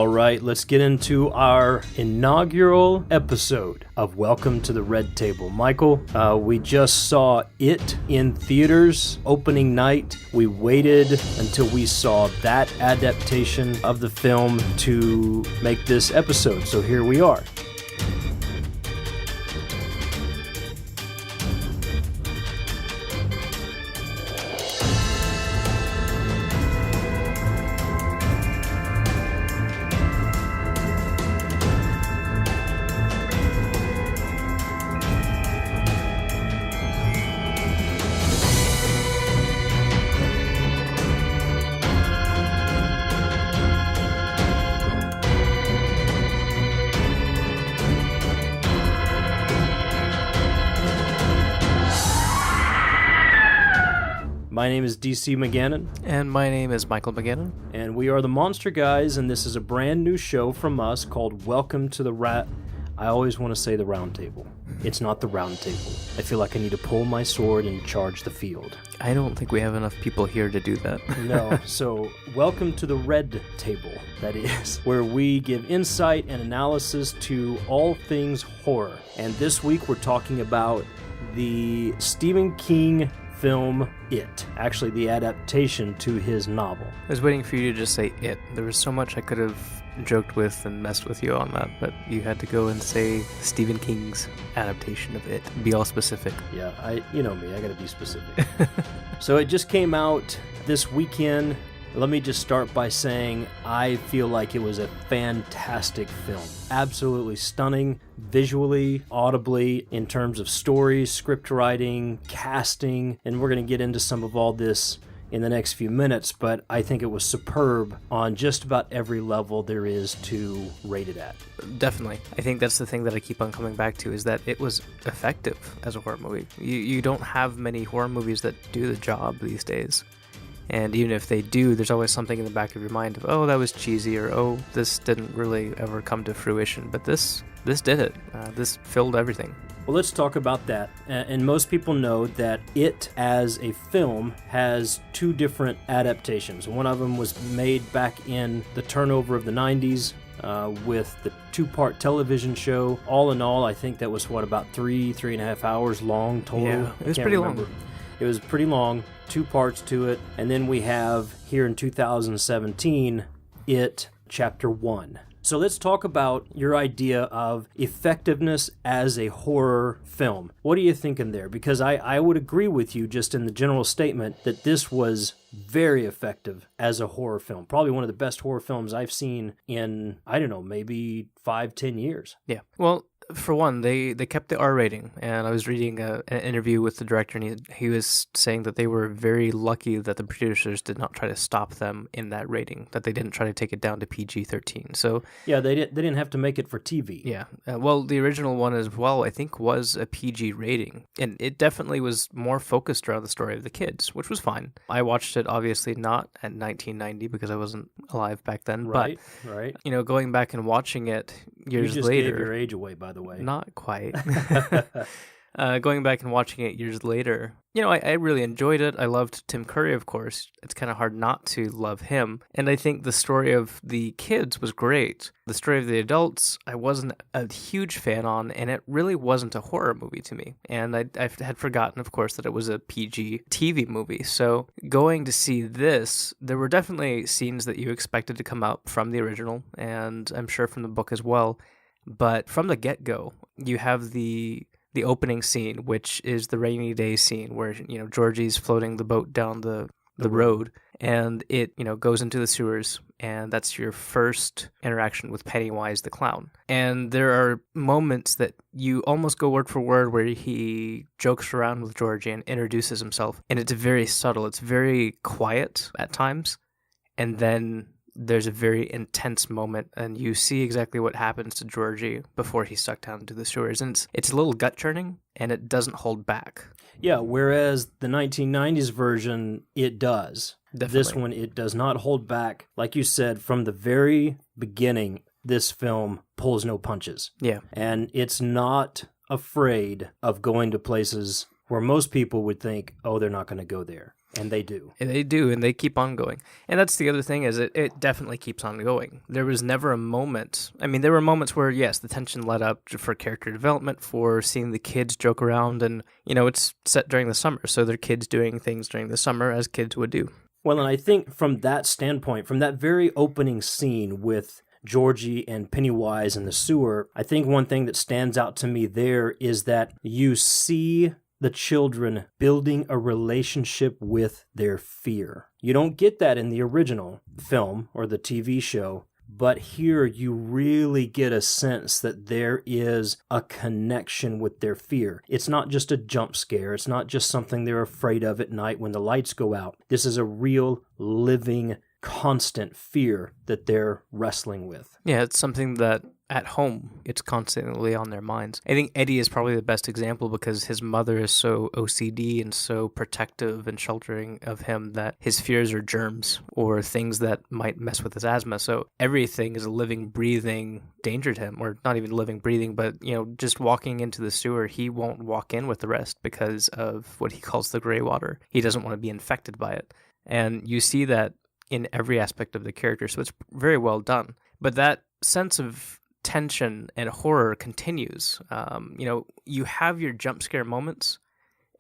All right, let's get into our inaugural episode of Welcome to the Red Table. Michael, we just saw it in theaters opening night. We waited until we saw that adaptation of the film to make this episode, so here we are. My name is DC McGannon. And my name is Michael McGannon. And we are the Monster Guys, and this is a brand new show from us called Welcome to the I always want to say the Round Table. It's not the Round Table. I feel like I need to pull my sword and charge the field. I don't think we have enough people here to do that. No, so welcome to the Red Table, that is, where we give insight and analysis to all things horror. And this week we're talking about the Stephen King film It, actually the adaptation to his novel. I was waiting for you to just say It. There was so much I could have joked with and messed with you on that, but you had to go and say Stephen King's adaptation of It. Be all specific. Yeah, you know me, I gotta be specific. So it just came out this weekend. Let me just start by saying I feel like it was a fantastic film. Absolutely stunning, visually, audibly, in terms of story, script writing, casting, and we're going to get into some of all this in the next few minutes, but I think it was superb on just about every level there is to rate it at. Definitely. I think that's the thing that I keep on coming back to, is that it was effective as a horror movie. You don't have many horror movies that do the job these days. And even if they do, there's always something in the back of your mind of, oh, that was cheesy, or oh, this didn't really ever come to fruition. But this did it. This filled everything. Well, let's talk about that. And most people know that It, as a film, has two different adaptations. One of them was made back in the turnover of the 90s with the two-part television show. All in all, I think that was, about 3.5 hours long total? Yeah, it was pretty long. It was pretty long, 2 parts to it. And then we have, here in 2017, It Chapter 1. So let's talk about your idea of effectiveness as a horror film. What are you thinking there? Because I would agree with you just in the general statement that this was very effective as a horror film. Probably one of the best horror films I've seen in, I don't know, maybe 5-10 years. Yeah. Well, for one, they kept the R rating, and I was reading an interview with the director, and he was saying that they were very lucky that the producers did not try to stop them in that rating, that they didn't try to take it down to PG-13. So yeah, they didn't have to make it for TV. Yeah. Well, the original one as well, I think, was a PG rating, and it definitely was more focused around the story of the kids, which was fine. I watched it, obviously, not at 1990 because I wasn't alive back then, right. You know, going back and watching it years later. You just gave your age away, by the way. Not quite. Going back and watching it years later, you know, I really enjoyed it. I loved Tim Curry, of course. It's kind of hard not to love him. And I think the story of the kids was great. The story of the adults, I wasn't a huge fan on, and it really wasn't a horror movie to me. And I had forgotten, of course, that it was a PG TV movie. So going to see this, there were definitely scenes that you expected to come out from the original, and I'm sure from the book as well. But from the get-go, you have the opening scene, which is the rainy day scene where, you know, Georgie's floating the boat down the road, and it, you know, goes into the sewers, and that's your first interaction with Pennywise the clown. And there are moments that you almost go word for word where he jokes around with Georgie and introduces himself, and it's very subtle. It's very quiet at times, and then there's a very intense moment, and you see exactly what happens to Georgie before he's sucked down into the sewers. And it's a little gut-churning, and it doesn't hold back. Yeah, whereas the 1990s version, it does. Definitely. This one, it does not hold back. Like you said, from the very beginning, this film pulls no punches. Yeah. And it's not afraid of going to places where most people would think, oh, they're not going to go there. And they do. And they do, and they keep on going. And that's the other thing, is it definitely keeps on going. There was never a moment. I mean, there were moments where, yes, the tension led up for character development, for seeing the kids joke around. And, it's set during the summer, so they're kids doing things during the summer as kids would do. Well, and I think from that standpoint, from that very opening scene with Georgie and Pennywise in the sewer, I think one thing that stands out to me there is that you see the children building a relationship with their fear. You don't get that in the original film or the TV show, but here you really get a sense that there is a connection with their fear. It's not just a jump scare. It's not just something they're afraid of at night when the lights go out. This is a real, living, constant fear that they're wrestling with. Yeah, it's something that at home, it's constantly on their minds. I think Eddie is probably the best example because his mother is so OCD and so protective and sheltering of him that his fears are germs or things that might mess with his asthma. So everything is a living, breathing danger to him, or not even living, breathing, but, just walking into the sewer, he won't walk in with the rest because of what he calls the gray water. He doesn't want to be infected by it. And you see that in every aspect of the character. So it's very well done. But that sense of tension and horror continues. You have your jump scare moments,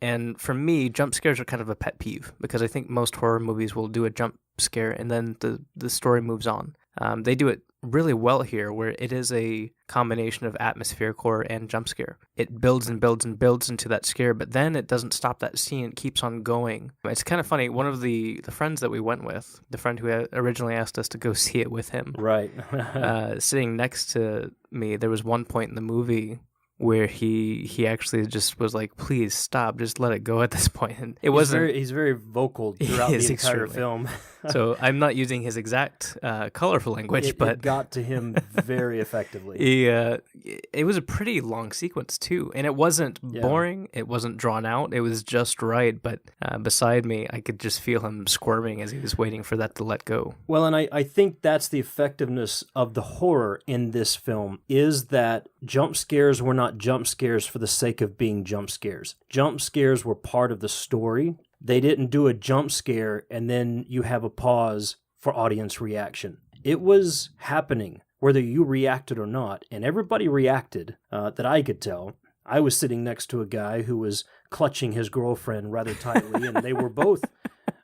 and for me, jump scares are kind of a pet peeve because I think most horror movies will do a jump scare and then the story moves on. They do it really well here, where it is a combination of atmospheric horror and jump scare. It builds and builds and builds into that scare, but then it doesn't stop that scene. It keeps on going. It's kind of funny. One of the friends that we went with, the friend who originally asked us to go see it with him, right, sitting next to me, there was one point in the movie where he actually just was like, please stop, just let it go at this point. And he's very vocal throughout the entire film. So I'm not using his exact colorful language, but it got to him very effectively. It was a pretty long sequence too, and it wasn't boring. It wasn't drawn out. It was just right. But beside me, I could just feel him squirming as he was waiting for that to let go. Well, and I think that's the effectiveness of the horror in this film, is that jump scares were not jump scares for the sake of being jump scares. Jump scares were part of the story. They didn't do a jump scare and then you have a pause for audience reaction. It was happening, whether you reacted or not, and everybody reacted, that I could tell. I was sitting next to a guy who was clutching his girlfriend rather tightly, and they were both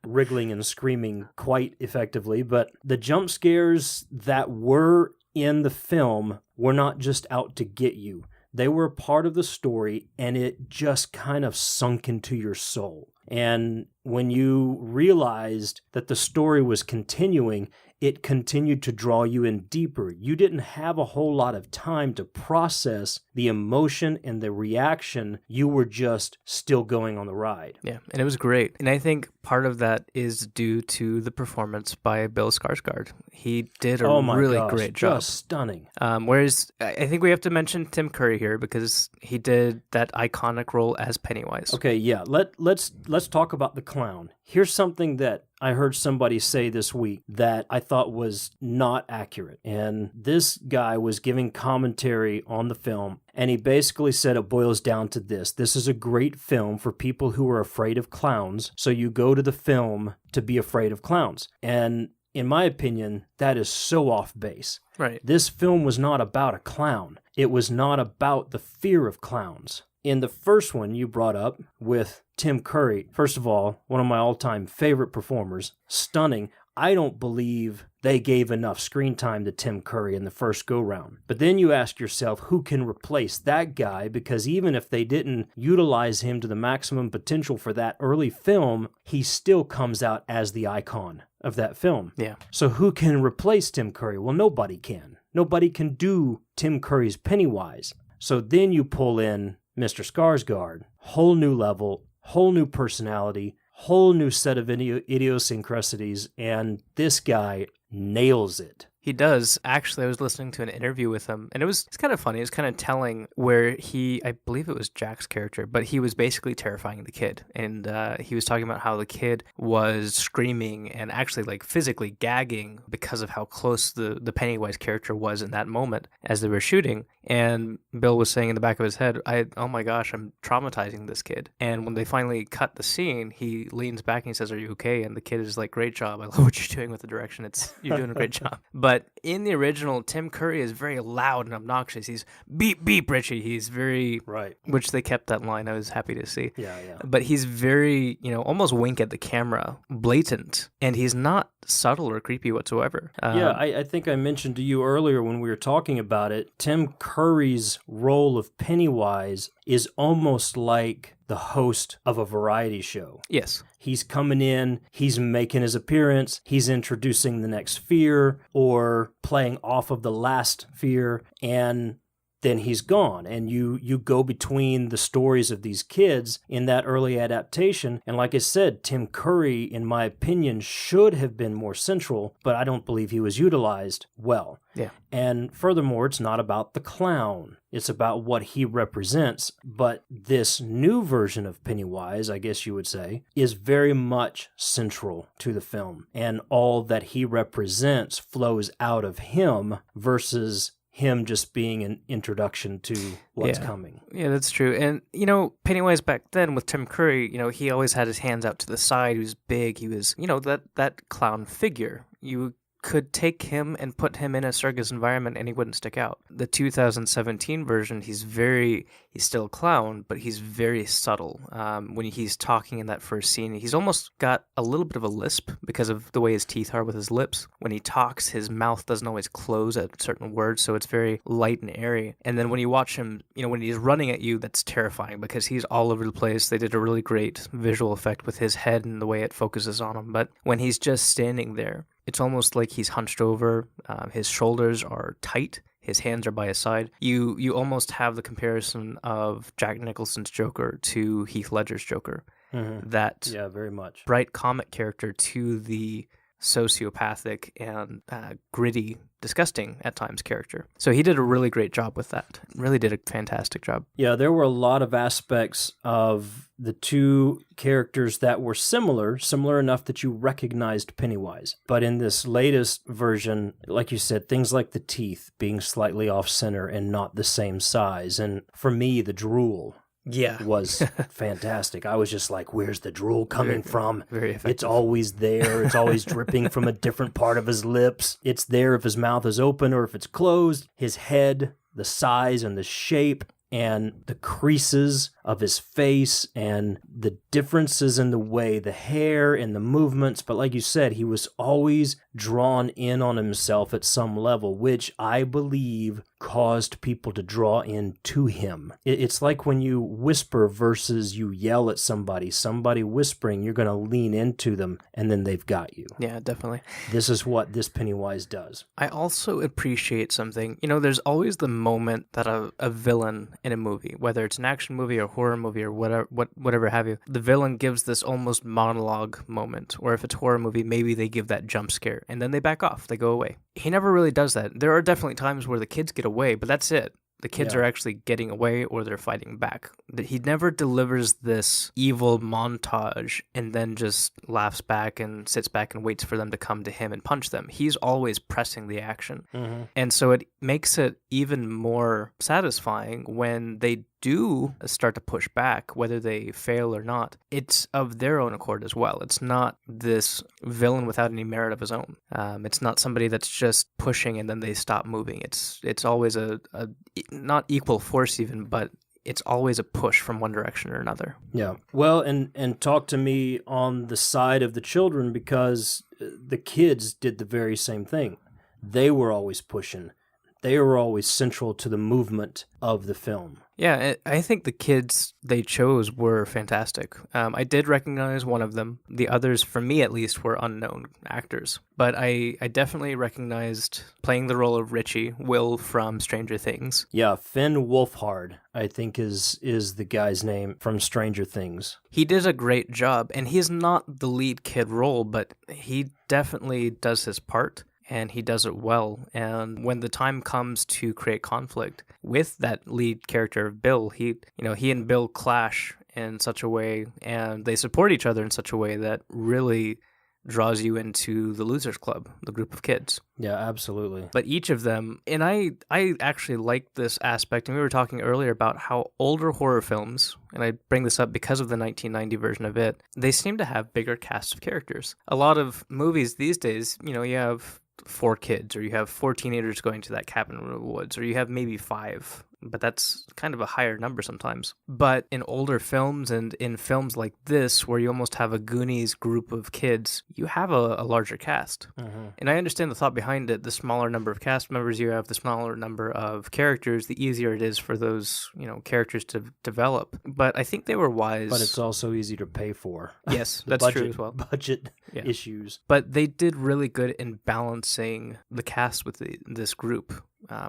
wriggling and screaming quite effectively. But the jump scares that were in the film were not just out to get you. They were a part of the story, and it just kind of sunk into your soul. And when you realized that the story was continuing, it continued to draw you in deeper. You didn't have a whole lot of time to process the emotion and the reaction. You were just still going on the ride. Yeah, and it was great. And I think part of that is due to the performance by Bill Skarsgård. He did a really great job. Just stunning. Whereas I think we have to mention Tim Curry here because he did that iconic role as Pennywise. Okay, yeah. Let's talk about the clown. Here's something that I heard somebody say this week that I thought was not accurate. And this guy was giving commentary on the film, and he basically said it boils down to this. This is a great film for people who are afraid of clowns, so you go to the film to be afraid of clowns. And in my opinion, that is so off base. Right. This film was not about a clown. It was not about the fear of clowns. In the first one you brought up with Tim Curry, first of all, one of my all-time favorite performers, stunning. I don't believe they gave enough screen time to Tim Curry in the first go-round. But then you ask yourself, who can replace that guy? Because even if they didn't utilize him to the maximum potential for that early film, he still comes out as the icon of that film. Yeah. So who can replace Tim Curry? Well, nobody can. Nobody can do Tim Curry's Pennywise. So then you pull in Mr. Skarsgård, whole new level, whole new personality, whole new set of idiosyncrasies, and this guy nails it. He does. Actually, I was listening to an interview with him, and it's kind of funny. It's kind of telling where I believe it was Jack's character, but he was basically terrifying the kid. And he was talking about how the kid was screaming and actually like physically gagging because of how close the Pennywise character was in that moment as they were shooting. And Bill was saying in the back of his head, oh my gosh, I'm traumatizing this kid. And when they finally cut the scene, he leans back and he says, "Are you okay?" And the kid is like, "Great job. I love what you're doing with the direction. You're doing a great job." But in the original, Tim Curry is very loud and obnoxious. He's beep, beep, Richie. He's very, right. Which they kept that line. I was happy to see. Yeah. But he's very, almost wink at the camera, blatant. And he's not subtle or creepy whatsoever. I think I mentioned to you earlier when we were talking about it, Tim Curry's role of Pennywise is almost like the host of a variety show. Yes. He's coming in, he's making his appearance, he's introducing the next fear or playing off of the last fear, and then he's gone. And you go between the stories of these kids in that early adaptation. And like I said, Tim Curry, in my opinion, should have been more central, but I don't believe he was utilized well. Yeah. And furthermore, it's not about the clown. It's about what he represents. But this new version of Pennywise, I guess you would say, is very much central to the film. And all that he represents flows out of him versus him just being an introduction to what's coming. Yeah, that's true. And, Pennywise back then with Tim Curry, he always had his hands out to the side. He was big. He was, that clown figure. You could take him and put him in a circus environment and he wouldn't stick out. The 2017 version, he's still a clown, but he's very subtle. When he's talking in that first scene, he's almost got a little bit of a lisp because of the way his teeth are with his lips. When he talks, his mouth doesn't always close at certain words, so it's very light and airy. And then when you watch him, when he's running at you, that's terrifying because he's all over the place. They did a really great visual effect with his head and the way it focuses on him. But when he's just standing there, it's almost like he's hunched over. His shoulders are tight. His hands are by his side. You almost have the comparison of Jack Nicholson's Joker to Heath Ledger's Joker. Mm-hmm. That very much bright comic character to the sociopathic and gritty, disgusting at times character. So he did a really great job with that. Really did a fantastic job. Yeah, there were a lot of aspects of the two characters that were similar enough that you recognized Pennywise. But in this latest version, like you said, things like the teeth being slightly off-center and not the same size. And for me, the drool was fantastic. I was just like, where's the drool coming from? Very effective. It's always there. It's always dripping from a different part of his lips. It's there if his mouth is open or if it's closed. His head, the size and the shape and the creases of his face and the differences in the way, the hair and the movements. But like you said, he was always drawn in on himself at some level, which I believe caused people to draw in to him. It's like when you whisper versus you yell at somebody whispering, you're going to lean into them and then they've got you. Yeah, definitely. This is what this Pennywise does. I also appreciate something. There's always the moment that a villain in a movie, whether it's an action movie or horror movie or whatever have you, the villain gives this almost monologue moment, or if it's a horror movie, maybe they give that jump scare and then they back off, they go away. He never really does that. There are definitely times where the kids get away, but that's it. The kids are actually getting away or they're fighting back. He never delivers this evil montage and then just laughs back and sits back and waits for them to come to him and punch them. He's always pressing the action. Mm-hmm. And so it makes it even more satisfying when they do start to push back, whether they fail or not. It's of their own accord as well. It's not this villain without any merit of his own. It's not somebody that's just pushing and then they stop moving. It's always a not equal force even, but it's always a push from one direction or another. Yeah. Well, and talk to me on the side of the children, because the kids did the very same thing. They were always pushing. They were always central to the movement of the film. Yeah, I think the kids they chose were fantastic. I did recognize one of them. The others, for me at least, were unknown actors. But I definitely recognized playing the role of Richie, Will from Stranger Things. Yeah, Finn Wolfhard, I think is the guy's name from Stranger Things. He did a great job, and he's not the lead kid role, but he definitely does his part. and he does it well. And when the time comes to create conflict with that lead character of Bill, he and Bill clash in such a way, and they support each other in such a way that really draws you into the Losers Club, the group of kids. Yeah, absolutely. But each of them, and I actually like this aspect, and we were talking earlier about how older horror films, and I bring this up because of the 1990 version of it, they seem to have bigger casts of characters. A lot of movies these days, you have 4 kids, or you have 4 teenagers going to that cabin in the woods, or you have maybe 5, but that's kind of a higher number sometimes. But in older films and in films like this, where you almost have a Goonies group of kids, you have a larger cast. Mm-hmm. And I understand the thought behind it. The smaller number of cast members you have, the smaller number of characters, the easier it is for those, characters to develop. But I think they were wise. But it's also easy to pay for. Yes, that's true as well. Budget issues. But they did really good in balancing the cast with this group.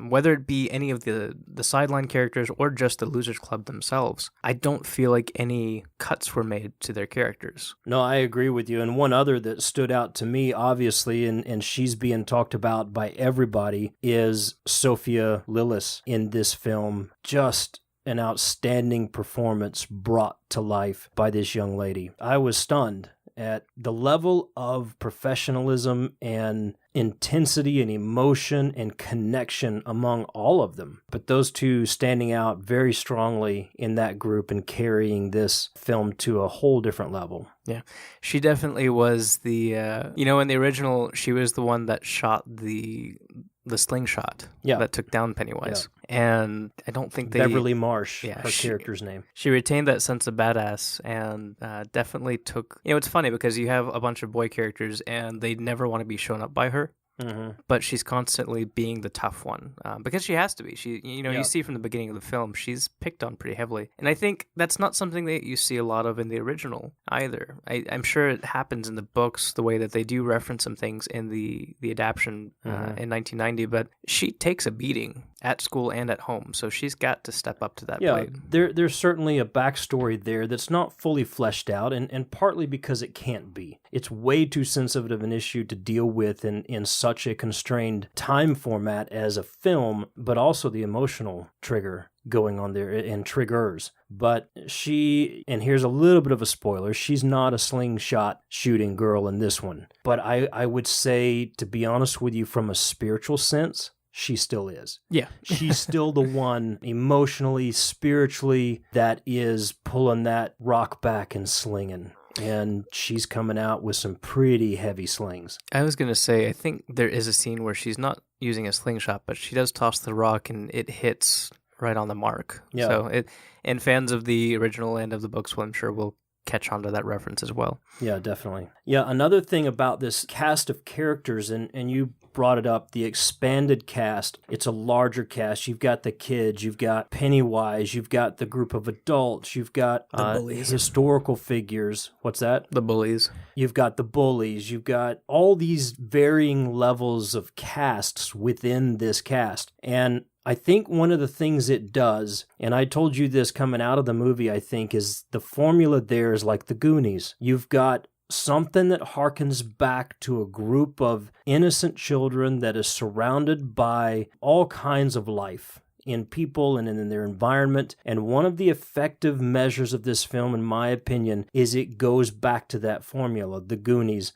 Whether it be any of the sideline characters or just the Losers Club themselves, I don't feel like any cuts were made to their characters. No, I agree with you. And one other that stood out to me, obviously, and she's being talked about by everybody, is Sophia Lillis in this film. Just an outstanding performance brought to life by this young lady. I was stunned at the level of professionalism and intensity and emotion and connection among all of them. But those two standing out very strongly in that group and carrying this film to a whole different level. Yeah, she definitely was the, in the original, she was the one that shot the slingshot that took down Pennywise. Yeah. And I don't think Beverly Marsh, her character's name. She retained that sense of badass and definitely took... it's funny because you have a bunch of boy characters and they never want to be shown up by her. Mm-hmm. But she's constantly being the tough one because she has to be. You see from the beginning of the film, she's picked on pretty heavily. And I think that's not something that you see a lot of in the original either. I'm sure it happens in the books the way that they do reference some things in the adaptation in 1990, but she takes a beating at school and at home, so she's got to step up to that plate. There's certainly a backstory there that's not fully fleshed out, and partly because it can't be. It's way too sensitive of an issue to deal with in such a constrained time format as a film, but also the emotional trigger going on there and triggers. But she, and here's a little bit of a spoiler, she's not a slingshot shooting girl in this one. But I would say, to be honest with you, from a spiritual sense, she still is. Yeah. She's still the one emotionally, spiritually, that is pulling that rock back and slinging. And she's coming out with some pretty heavy slings. I was going to say, I think there is a scene where she's not using a slingshot, but she does toss the rock and it hits right on the mark. Yeah. So and fans of the original and of the books, well, I'm sure will catch on to that reference as well. Yeah, definitely. Yeah, another thing about this cast of characters, and you brought it up, the expanded cast, it's a larger cast. You've got the kids, you've got Pennywise, you've got the group of adults, you've got historical figures. What's that? The bullies. You've got the bullies, you've got all these varying levels of casts within this cast. And I think one of the things it does, and I told you this coming out of the movie, I think, is the formula there is like the Goonies. You've got something that harkens back to a group of innocent children that is surrounded by all kinds of life in people and in their environment. And one of the effective measures of this film, in my opinion, is it goes back to that formula, the Goonies.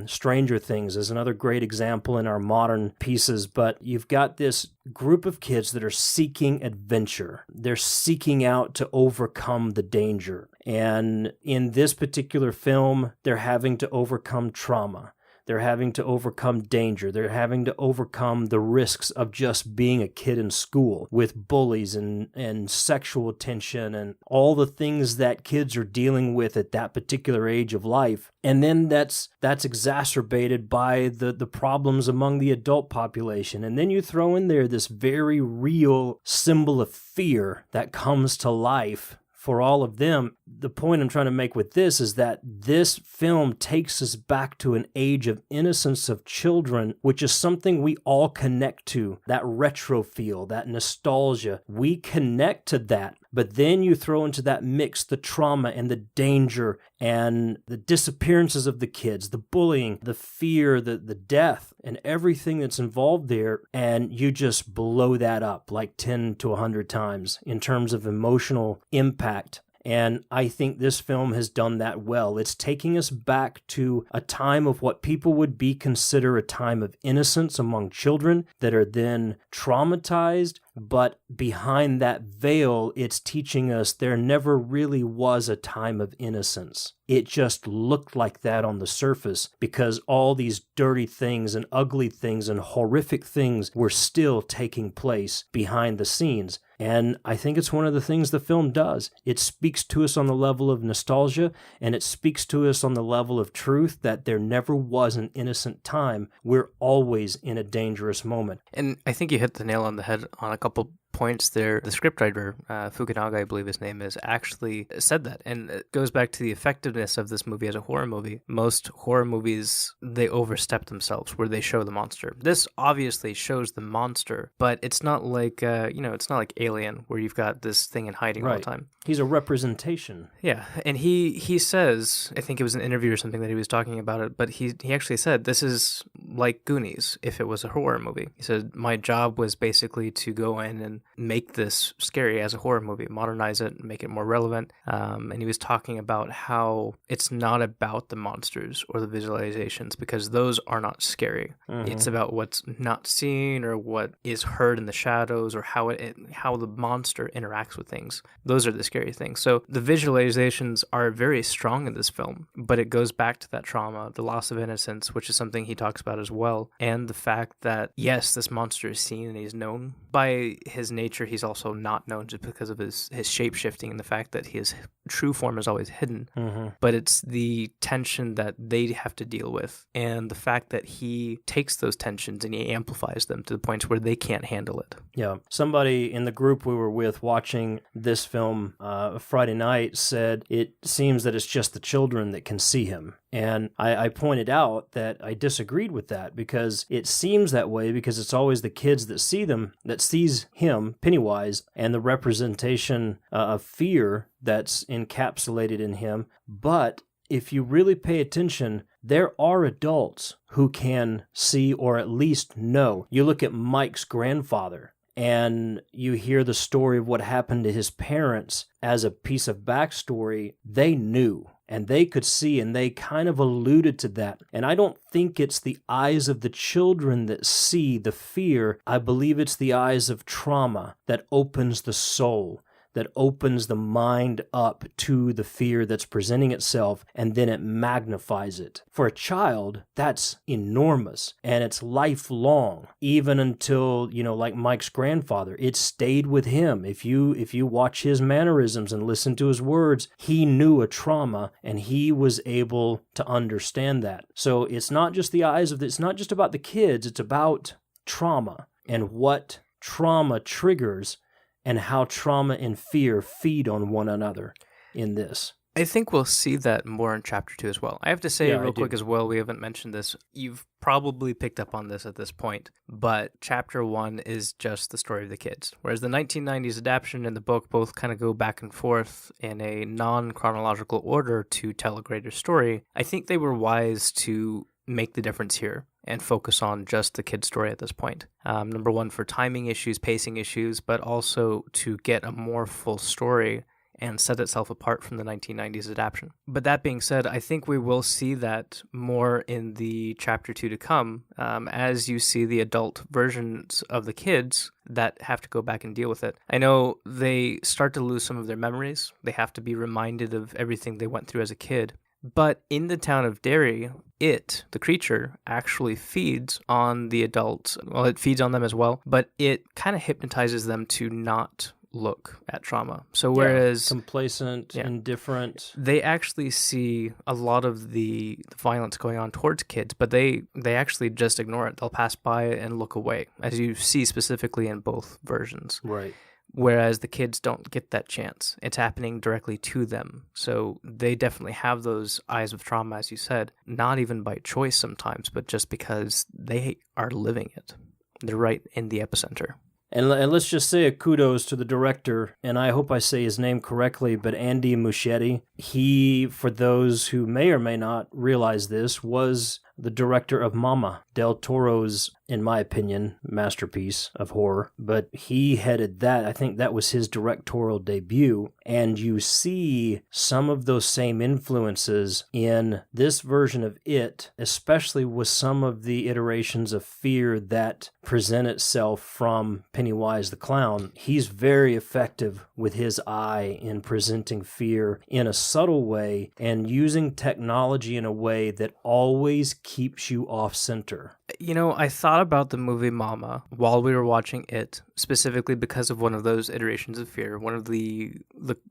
Stranger Things is another great example in our modern pieces, but you've got this group of kids that are seeking adventure. They're seeking out to overcome the danger. And in this particular film, they're having to overcome trauma. They're having to overcome danger. They're having to overcome the risks of just being a kid in school with bullies and sexual tension and all the things that kids are dealing with at that particular age of life. And then that's exacerbated by the problems among the adult population. And then you throw in there this very real symbol of fear that comes to life for all of them. the point I'm trying to make with this is that this film takes us back to an age of innocence of children, which is something we all connect to, that retro feel, that nostalgia. We connect to that. But then you throw into that mix the trauma and the danger and the disappearances of the kids, the bullying, the fear, the death, and everything that's involved there, and you just blow that up like 10 to 100 times in terms of emotional impact. And I think this film has done that well. It's taking us back to a time of what people would consider a time of innocence among children that are then traumatized. But behind that veil, it's teaching us there never really was a time of innocence. It just looked like that on the surface because all these dirty things and ugly things and horrific things were still taking place behind the scenes. And I think it's one of the things the film does. It speaks to us on the level of nostalgia, and it speaks to us on the level of truth that there never was an innocent time. We're always in a dangerous moment. And I think you hit the nail on the head on a couple points there. The scriptwriter, Fukunaga, I believe his name is, actually said that. And it goes back to the effectiveness of this movie as a horror movie. Most horror movies, they overstep themselves where they show the monster. This obviously shows the monster, but it's not like, it's not like Alien where you've got this thing in hiding all the time. He's a representation. Yeah, and he says, I think it was an interview or something that he was talking about it, but he actually said, this is like Goonies if it was a horror movie. He said, my job was basically to go in and make this scary as a horror movie, modernize it, make it more relevant. And he was talking about how it's not about the monsters or the visualizations because those are not scary. Mm-hmm. It's about what's not seen or what is heard in the shadows or how the monster interacts with things. Those are the scary things. So the visualizations are very strong in this film, but it goes back to that trauma, the loss of innocence, which is something he talks about as well, and the fact that, yes, this monster is seen and he's known. By his nature, he's also not known just because of his shape-shifting and the fact that his true form is always hidden. Mm-hmm. But it's the tension that they have to deal with and the fact that he takes those tensions and he amplifies them to the points where they can't handle it. Yeah. Somebody in the group we were with watching this film Friday night said it seems that it's just the children that can see him. And I pointed out that I disagreed with that because it seems that way because it's always the kids that see them, that sees him, Pennywise, and the representation of fear that's encapsulated in him. But if you really pay attention, there are adults who can see or at least know. You look at Mike's grandfather, and you hear the story of what happened to his parents as a piece of backstory. They knew, and they could see, and they kind of alluded to that. And I don't think it's the eyes of the children that see the fear. I believe it's the eyes of trauma that opens the soul, that opens the mind up to the fear that's presenting itself, and then it magnifies it. For a child, that's enormous, and it's lifelong, even until, like Mike's grandfather, it stayed with him. If you watch his mannerisms and listen to his words, he knew a trauma, and he was able to understand that. So it's not just the eyes of it's not just about the kids, it's about trauma and what trauma triggers and how trauma and fear feed on one another in this. I think we'll see that more in Chapter 2 as well. I have to say real quick as well, we haven't mentioned this. You've probably picked up on this at this point, but Chapter 1 is just the story of the kids, whereas the 1990s adaptation and the book both kind of go back and forth in a non-chronological order to tell a greater story. I think they were wise to make the difference here and focus on just the kid story at this point. Number one, for timing issues, pacing issues, but also to get a more full story and set itself apart from the 1990s adaptation. But that being said, I think we will see that more in the Chapter 2 to come, as you see the adult versions of the kids that have to go back and deal with it. I know they start to lose some of their memories. They have to be reminded of everything they went through as a kid. But in the town of Derry, the creature, actually feeds on the adults. Well, it feeds on them as well, but it kind of hypnotizes them to not look at trauma. So whereas complacent, indifferent, they actually see a lot of the violence going on towards kids, but they actually just ignore it. They'll pass by and look away, as you see specifically in both versions. Right. whereas the kids don't get that chance. It's happening directly to them. So they definitely have those eyes of trauma, as you said, not even by choice sometimes, but just because they are living it. They're right in the epicenter. And let's just say a kudos to the director, and I hope I say his name correctly, but Andy Muschietti. He, for those who may or may not realize this, was the director of Mama, Del Toro's, in my opinion, masterpiece of horror. But he headed that. I think that was his directorial debut. And you see some of those same influences in this version of It, especially with some of the iterations of fear that present itself from Pennywise the Clown. He's very effective with his eye in presenting fear in a subtle way and using technology in a way that always keeps you off center. You know, I thought about the movie Mama while we were watching it, specifically because of one of those iterations of fear, one of the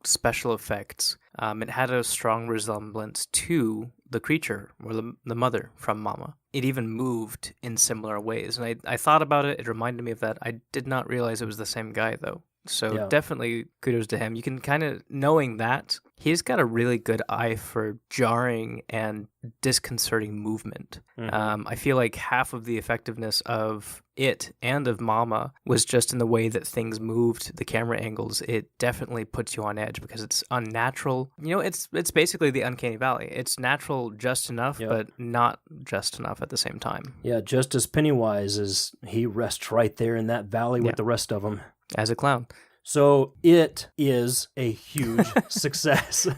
special effects. It had a strong resemblance to the creature, or the mother from Mama. It even moved in similar ways. And I thought about it. It reminded me of that. I did not realize it was the same guy, though. So definitely kudos to him. You can kind of, knowing that, he's got a really good eye for jarring and disconcerting movement. Mm-hmm. I feel like half of the effectiveness of It and of Mama was just in the way that things moved, the camera angles. It definitely puts you on edge because it's unnatural. You know, it's basically the uncanny valley. It's natural just enough, but not just enough at the same time. Yeah, just as Pennywise is, he rests right there in that valley with the rest of them. As a clown. So It is a huge success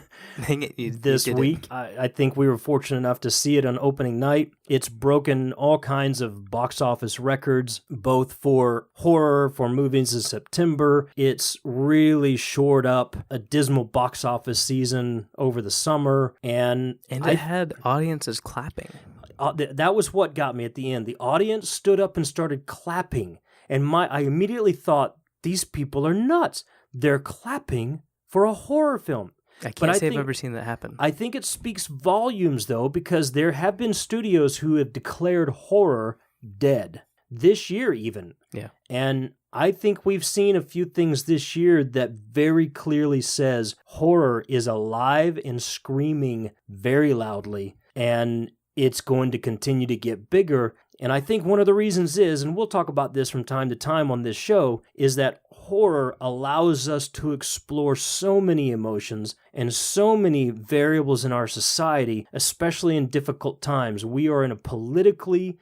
this week. I think we were fortunate enough to see it on opening night. It's broken all kinds of box office records, both for horror, for movies in September. It's really shored up a dismal box office season over the summer. And it had audiences clapping. That was what got me at the end. The audience stood up and started clapping. And I immediately thought, these people are nuts. They're clapping for a horror film. I can't say I've ever seen that happen. I think it speaks volumes, though, because there have been studios who have declared horror dead. This year, even. Yeah. And I think we've seen a few things this year that very clearly says horror is alive and screaming very loudly. And it's going to continue to get bigger. And I think one of the reasons is, and we'll talk about this from time to time on this show, is that horror allows us to explore so many emotions and so many variables in our society, especially in difficult times. We are in a politically,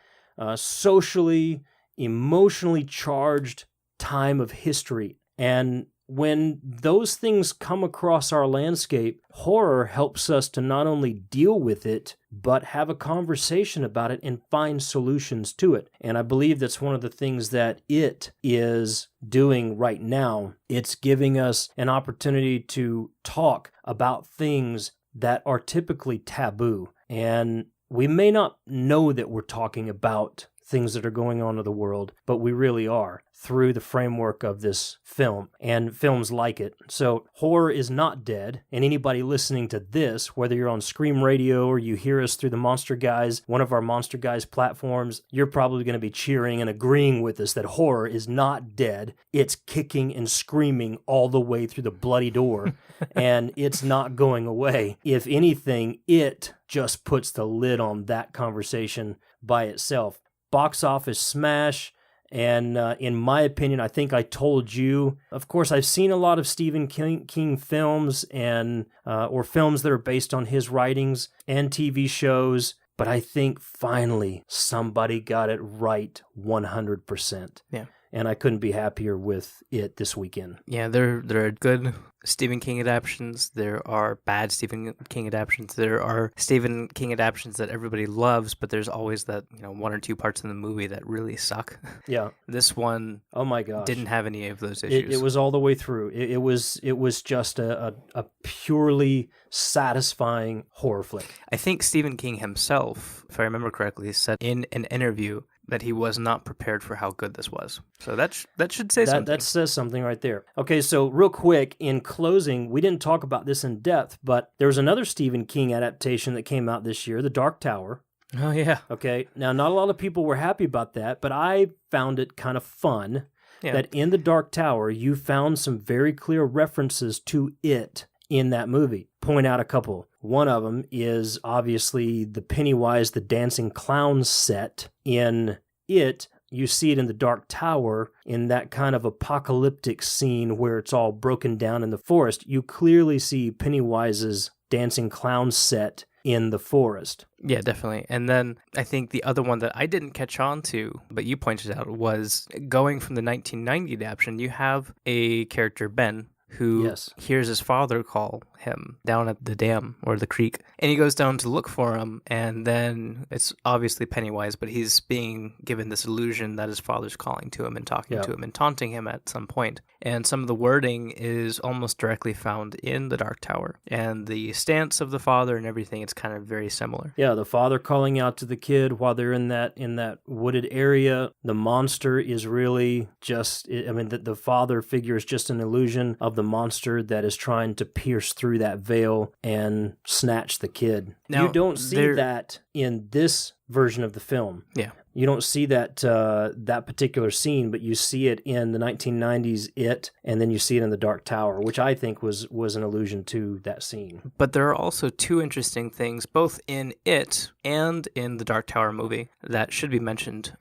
socially, emotionally charged time of history. And when those things come across our landscape, horror helps us to not only deal with it, but have a conversation about it and find solutions to it. And I believe that's one of the things that It is doing right now. It's giving us an opportunity to talk about things that are typically taboo. And we may not know that we're talking about things that are going on in the world, but we really are through the framework of this film and films like it. So horror is not dead, and anybody listening to this, whether you're on SCRM Radio or you hear us through the Monster Guys, one of our Monster Guys platforms, you're probably going to be cheering and agreeing with us that horror is not dead. It's kicking and screaming all the way through the bloody door, and it's not going away. If anything, it just puts the lid on that conversation by itself. Box office smash, and in my opinion, I think I told you, of course, I've seen a lot of Stephen King films and or films that are based on his writings and TV shows, but I think finally somebody got it right 100%. Yeah. And I couldn't be happier with it this weekend. Yeah, there are good Stephen King adaptions. There are bad Stephen King adaptions. There are Stephen King adaptions that everybody loves, but there's always that, one or two parts in the movie that really suck. Yeah. This one, oh my gosh, didn't have any of those issues. It was all the way through. It was just a purely satisfying horror flick. I think Stephen King himself, if I remember correctly, said in an interview that he was not prepared for how good this was. So that should say something. That says something right there. Okay, so real quick, in closing, we didn't talk about this in depth, but there was another Stephen King adaptation that came out this year, The Dark Tower. Oh, yeah. Okay, now not a lot of people were happy about that, but I found it kind of fun. that in the Dark Tower, you found some very clear references to it in that movie. Point out a couple. One of them is obviously the Pennywise the Dancing Clown set in it. You see it in the Dark Tower in that kind of apocalyptic scene where it's all broken down in the forest. You clearly see Pennywise's Dancing Clown set in the forest. Yeah, definitely. And then I think the other one that I didn't catch on to, but you pointed out, was going from the 1990 adaptation. You have a character, Ben, who hears his father call him down at the dam or the creek, and he goes down to look for him, and then it's obviously Pennywise, but he's being given this illusion that his father's calling to him and talking to him and taunting him at some point. And some of the wording is almost directly found in the Dark Tower, and the stance of the father and everything, it's kind of very similar. Yeah, the father calling out to the kid while they're in that wooded area. The monster is really just, the father figure is just an illusion of the monster that is trying to pierce through that veil and snatch the kid. Now, you don't see that in this version of the film. Yeah. You don't see that that particular scene, but you see it in the 1990s It, and then you see it in the Dark Tower, which I think was an allusion to that scene. But there are also two interesting things, both in It and in the Dark Tower movie, that should be mentioned.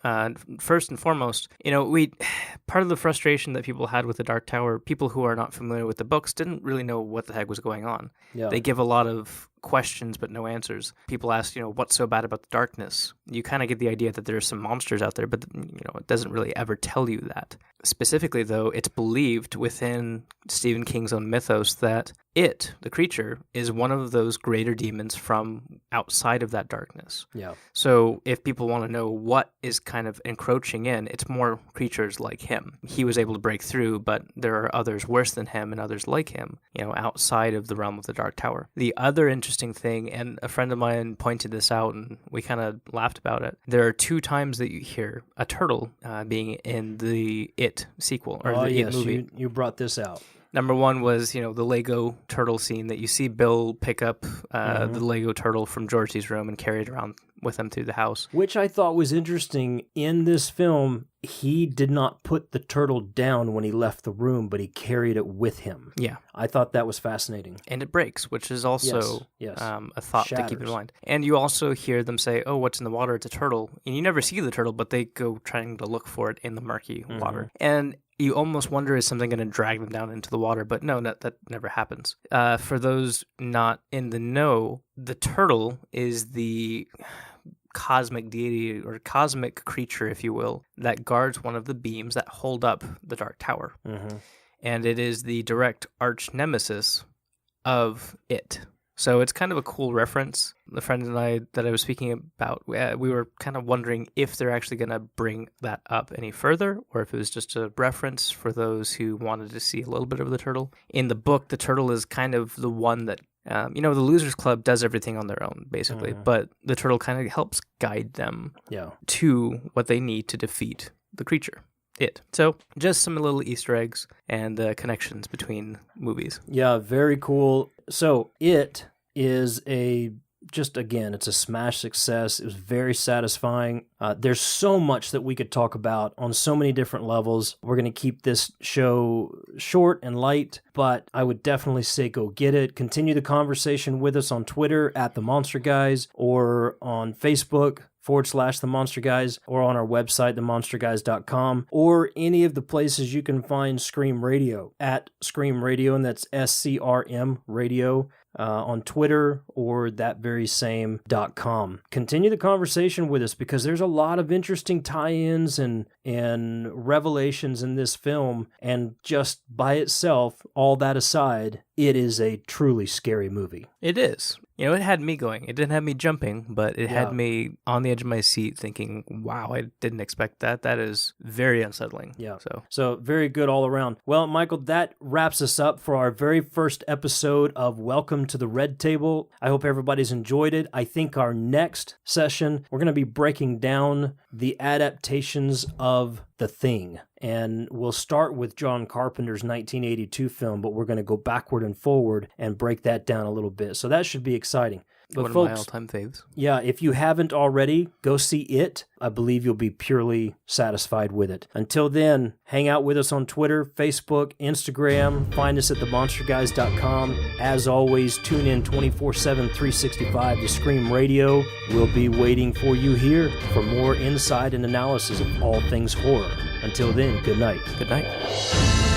First and foremost, part of the frustration that people had with the Dark Tower, people who are not familiar with the books didn't really know what the heck was going on. Yeah. They give a lot of questions but no answers. People ask, what's so bad about the darkness? You kind of get the idea that there's some monsters out there, but it doesn't really ever tell you that. Specifically, though, it's believed within Stephen King's own mythos that it, the creature, is one of those greater demons from outside of that darkness. Yeah. So if people want to know what is kind of encroaching in, it's more creatures like him. He was able to break through, but there are others worse than him and others like him, outside of the realm of the Dark Tower. The other interesting thing, and a friend of mine pointed this out and we kind of laughed about it, there are 2 times that you hear a turtle being in the It sequel, or the It movie. You brought this out. Number one was, the Lego turtle scene that you see Bill pick up the Lego turtle from Dorothy's room and carry it around with him through the house. Which I thought was interesting. In this film, he did not put the turtle down when he left the room, but he carried it with him. Yeah. I thought that was fascinating. And it breaks, which is also a thought to keep in mind. And you also hear them say, oh, what's in the water? It's a turtle. And you never see the turtle, but they go trying to look for it in the murky water. And you almost wonder, is something going to drag them down into the water? But no, that never happens. For those not in the know, the turtle is the cosmic deity or cosmic creature, if you will, that guards one of the beams that hold up the Dark Tower. And it is the direct arch nemesis of It. So it's kind of a cool reference. The friend and I that I was speaking about, we were kind of wondering if they're actually going to bring that up any further, or if it was just a reference for those who wanted to see a little bit of the turtle. In the book, the turtle is kind of the one that, the Losers Club does everything on their own, basically, but the turtle kind of helps guide them to what they need to defeat the creature. It. So just some little Easter eggs and connections between movies. Yeah, very cool. So It is it's a smash success. It was very satisfying. There's so much that we could talk about on so many different levels. We're going to keep this show short and light, but I would definitely say go get it. Continue the conversation with us on Twitter at The Monster Guys, or on Facebook /The Monster Guys, or on our website, themonsterguys.com, or any of the places you can find Scream Radio at Scream Radio, and that's SCRM Radio. On Twitter or that very same .com. Continue the conversation with us, because there's a lot of interesting tie-ins and revelations in this film, and just by itself, all that aside, it is a truly scary movie. It is. It had me going. It didn't have me jumping, but it had me on the edge of my seat thinking, wow, I didn't expect that. That is very unsettling. Yeah. So very good all around. Well, Michael, that wraps us up for our very first episode of Welcome to the Red Table. I hope everybody's enjoyed it. I think our next session, we're going to be breaking down the adaptations of The Thing. And we'll start with John Carpenter's 1982 film, but we're going to go backward and forward and break that down a little bit. So that should be exciting. But One folks, of my all-time faves. Yeah, if you haven't already, go see it. I believe you'll be purely satisfied with it. Until then, hang out with us on Twitter, Facebook, Instagram. Find us at themonsterguys.com. As always, tune in 24/7, 365 to Scream Radio. We'll be waiting for you here for more insight and analysis of all things horror. Until then, good night. Good night.